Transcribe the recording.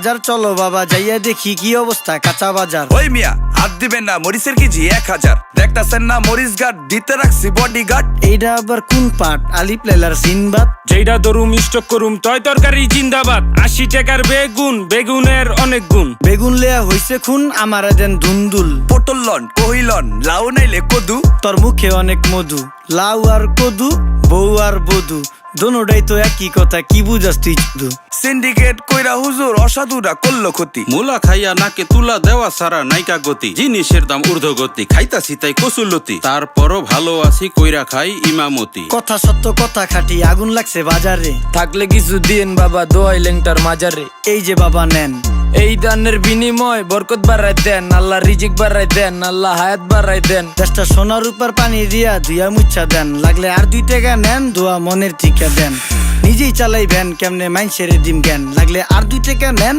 বাজার চলো বাবা যাইয়া দেখি কি অবস্থা কাঁচা বাজার। ওই মিয়া হাত দিবেন না, মরিচের কেজি 1000। দেখতাছেন না মরিচ গার্ড দিতে রাখছি বডি গার্ড। এইটা আবার কোন পাট? আলিপ লাইলার সিনবাদ। যেইটা ধরুম স্টক করুম তয় তরকারি জিন্দাবাদ। 80 টাকার বেগুন, বেগুনের অনেক গুণ। বেগুন লেয়া হইছে খুন, আমারে দেন ধুন্দুল। পটল লন কহিলন, লাউ নাইলে কদু। তোর মুখে অনেক মধু, লাউ আর কদু, বউ আর বধু, দোনোটাই তো একই কথা, কি বুঝাস তুই শুধু? সিন্ডিকেট কইরা হুজুর অসাধুরা করলো ক্ষতি। মুলা খাইয়া নাকে তুলা দেওয়া সারা নাইকা গতি। জিনিসের দাম ঊর্ধ্বগতি, খাইতাছি তাই কসুলতি। তারপরও ভালো আছি কইরা খাই ইমামতি। কথা সত্য কথা খাটি, আগুন লাগছে বাজারে। থাকলে কিছু দিন বাবা, দোয়াই লেংটার মাজারে। এই যে বাবা নেন, এই দানের বিনিময় বরকত বাড়াই দেন, আল্লাহ রিজিক বাড়াই দেন, আল্লাহ হায়াত বাড়াই দেন। দেশটা সোনার উপর পানি দিয়া ধুইয়া মুচ্ছা দেন। লাগলে আর 2 টাকা নেন, দোয়া মনের ঠিকা দেন। নিজেই চালাই ভ্যান, কেমনে মাইনসেরে দিম জ্ঞান। লাগলে আর 2 টাকা নেন।